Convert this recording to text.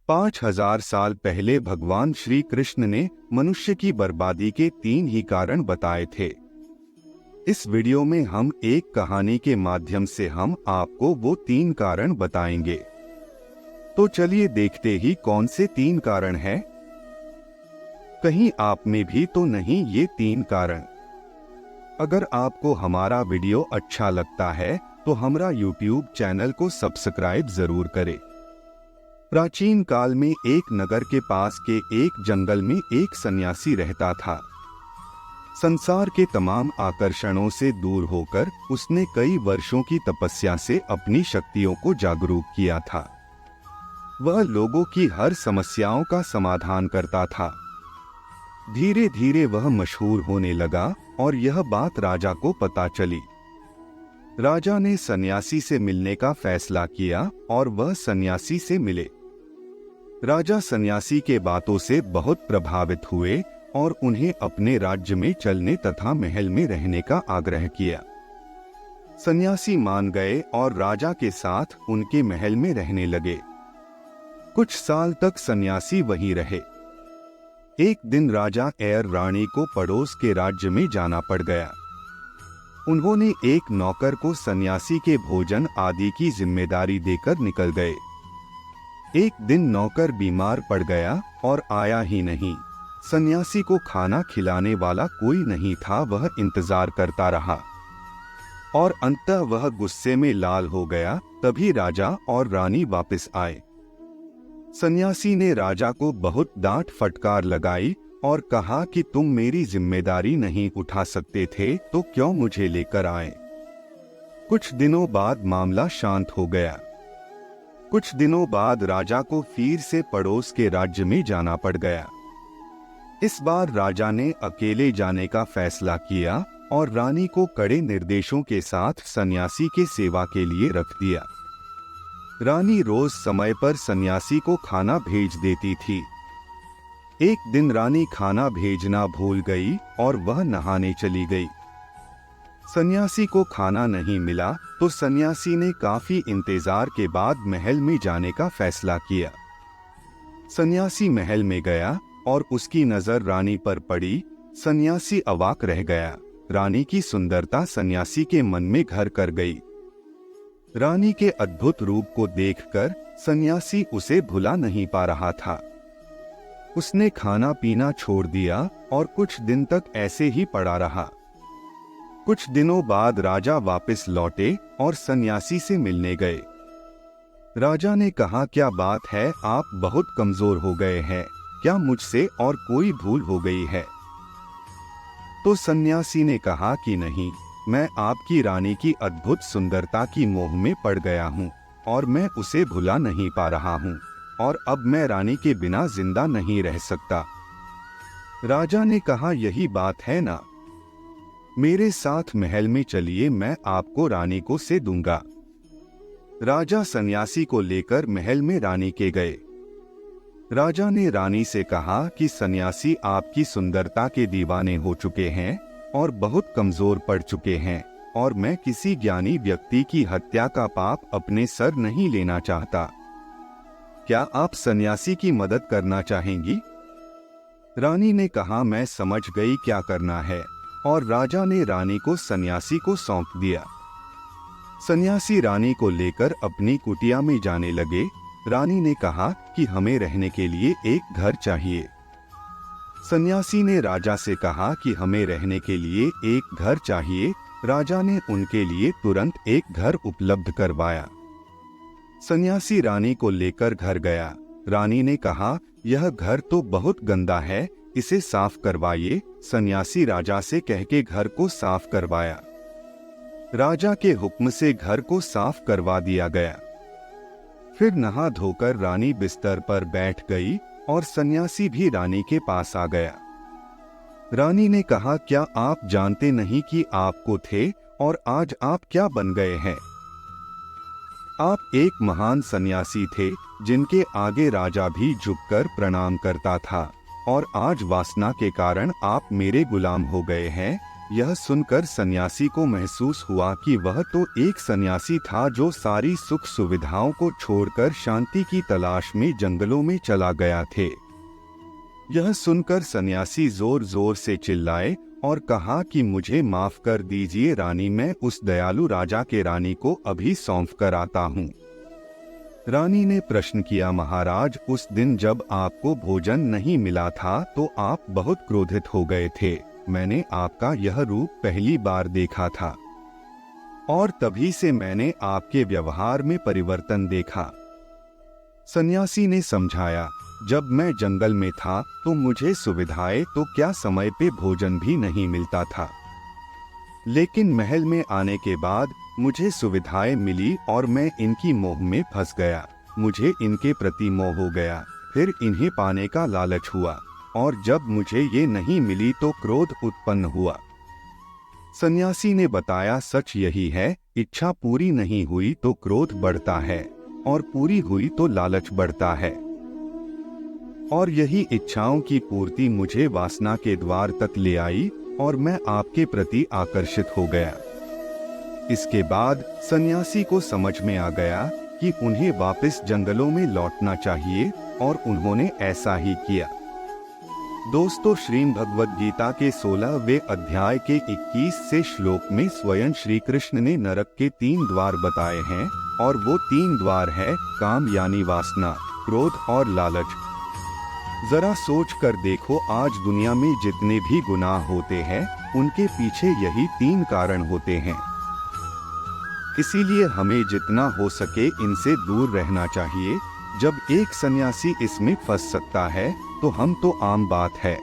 5000 साल पहले भगवान श्री कृष्ण ने मनुष्य की बर्बादी के 3 ही कारण बताए थे। इस वीडियो में हम एक कहानी के माध्यम से हम आपको वो 3 कारण बताएंगे। तो चलिए देखते ही कौन से 3 कारण हैं। कहीं आप में भी तो नहीं ये 3 कारण। अगर आपको हमारा वीडियो अच्छा लगता है तो हमारा YouTube चैनल को सब्सक्राइब जरूर करें। प्राचीन काल में एक नगर के पास के एक जंगल में एक सन्यासी रहता था। संसार के तमाम आकर्षणों से दूर होकर उसने कई वर्षों की तपस्या से अपनी शक्तियों को जागरूक किया था। वह लोगों की हर समस्याओं का समाधान करता था। धीरे धीरे वह मशहूर होने लगा और यह बात राजा को पता चली। राजा ने सन्यासी से मिलने का फैसला किया और वह सन्यासी से मिले। राजा सन्यासी के बातों से बहुत प्रभावित हुए और उन्हें अपने राज्य में चलने तथा महल में रहने का आग्रह किया। सन्यासी मान गए और राजा के साथ उनके महल में रहने लगे। कुछ साल तक सन्यासी वहीं रहे। एक दिन राजा और रानी को पड़ोस के राज्य में जाना पड़ गया। उन्होंने एक नौकर को सन्यासी के भोजन आदि की जिम्मेदारी देकर निकल गए। एक दिन नौकर बीमार पड़ गया और आया ही नहीं। सन्यासी को खाना खिलाने वाला कोई नहीं था। वह इंतजार करता रहा और अंततः वह गुस्से में लाल हो गया। तभी राजा और रानी वापस आए। सन्यासी ने राजा को बहुत डांट फटकार लगाई और कहा कि तुम मेरी जिम्मेदारी नहीं उठा सकते थे तो क्यों मुझे लेकर आए। कुछ दिनों बाद मामला शांत हो गया। कुछ दिनों बाद राजा को फिर से पड़ोस के राज्य में जाना पड़ गया। इस बार राजा ने अकेले जाने का फैसला किया और रानी को कड़े निर्देशों के साथ सन्यासी के सेवा के लिए रख दिया। रानी रोज समय पर सन्यासी को खाना भेज देती थी। एक दिन रानी खाना भेजना भूल गई और वह नहाने चली गई। सन्यासी को खाना नहीं मिला तो सन्यासी ने काफी इंतजार के बाद महल में जाने का फैसला किया। सन्यासी महल में गया और उसकी नजर रानी पर पड़ी। सन्यासी अवाक रह गया। रानी की सुंदरता सन्यासी के मन में घर कर गई। रानी के अद्भुत रूप को देखकर सन्यासी उसे भुला नहीं पा रहा था। उसने खाना पीना छोड़ दिया और कुछ दिन तक ऐसे ही पड़ा रहा। कुछ दिनों बाद राजा वापस लौटे और सन्यासी से मिलने गए। राजा ने कहा, क्या बात है, आप बहुत कमजोर हो गए हैं, क्या मुझसे और कोई भूल हो गई है? तो सन्यासी ने कहा कि नहीं, मैं आपकी रानी की अद्भुत सुंदरता की मोह में पड़ गया हूँ और मैं उसे भुला नहीं पा रहा हूँ और अब मैं रानी के बिना जिंदा नहीं रह सकता। राजा ने कहा, यही बात है ना, मेरे साथ महल में चलिए, मैं आपको रानी को से दूंगा। राजा सन्यासी को लेकर महल में रानी के गए। राजा ने रानी से कहा कि सन्यासी आपकी सुंदरता के दीवाने हो चुके हैं और बहुत कमजोर पड़ चुके हैं और मैं किसी ज्ञानी व्यक्ति की हत्या का पाप अपने सर नहीं लेना चाहता। क्या आप सन्यासी की मदद करना चाहेंगी? रानी ने कहा, मैं समझ गई क्या करना है, और राजा ने रानी को सन्यासी को सौंप दिया। सन्यासी रानी को लेकर अपनी कुटिया में जाने लगे। रानी ने कहा कि हमें रहने के लिए एक घर चाहिए। सन्यासी ने राजा से कहा कि हमें रहने के लिए एक घर चाहिए। राजा ने उनके लिए तुरंत एक घर उपलब्ध करवाया। सन्यासी रानी को लेकर घर गया। रानी ने कहा, यह घर तो बहुत गंदा है, इसे साफ करवाइए। सन्यासी राजा से कह के घर को साफ करवाया। राजा के हुक्म से घर को साफ करवा दिया गया। फिर नहा धोकर रानी बिस्तर पर बैठ गई और सन्यासी भी रानी के पास आ गया। रानी ने कहा, क्या आप जानते नहीं कि आपको थे और आज आप क्या बन गए हैं? आप एक महान सन्यासी थे जिनके आगे राजा भी झुककर प्रणाम करता था और आज वासना के कारण आप मेरे गुलाम हो गए हैं यह सुनकर सन्यासी को महसूस हुआ कि वह तो एक सन्यासी था जो सारी सुख सुविधाओं को छोड़कर शांति की तलाश में जंगलों में चला गया थे। यह सुनकर सन्यासी जोर जोर से चिल्लाए और कहा कि मुझे माफ कर दीजिए रानी, मैं उस दयालु राजा के रानी को अभी सौंप कर आता हूँ। रानी ने प्रश्न किया, महाराज, उस दिन जब आपको भोजन नहीं मिला था तो आप बहुत क्रोधित हो गए थे। मैंने आपका यह रूप पहली बार देखा था और तभी से मैंने आपके व्यवहार में परिवर्तन देखा। सन्यासी ने समझाया, जब मैं जंगल में था तो मुझे सुविधाएं तो क्या समय पे भोजन भी नहीं मिलता था, लेकिन महल में आने के बाद मुझे सुविधाएं मिली और मैं इनकी मोह में फंस गया। मुझे इनके प्रति मोह हो गया, फिर इन्हें पाने का लालच हुआ और जब मुझे ये नहीं मिली तो क्रोध उत्पन्न हुआ। सन्यासी ने बताया, सच यही है, इच्छा पूरी नहीं हुई तो क्रोध बढ़ता है और पूरी हुई तो लालच बढ़ता है और यही इच्छाओं की पूर्ति मुझे वासना के द्वार तक ले आई और मैं आपके प्रति आकर्षित हो गया। इसके बाद सन्यासी को समझ में आ गया कि उन्हें वापस जंगलों में लौटना चाहिए और उन्होंने ऐसा ही किया। दोस्तों, श्रीमद् भगवद गीता के 16वें अध्याय के 21 से श्लोक में स्वयं श्री कृष्ण ने नरक के 3 द्वार बताए हैं और वो 3 द्वार है काम यानी वासना, क्रोध और लालच। जरा सोच कर देखो, आज दुनिया में जितने भी गुनाह होते हैं उनके पीछे यही 3 कारण होते हैं। इसीलिए हमें जितना हो सके इनसे दूर रहना चाहिए। जब एक सन्यासी इसमें फंस सकता है तो हम तो आम बात है।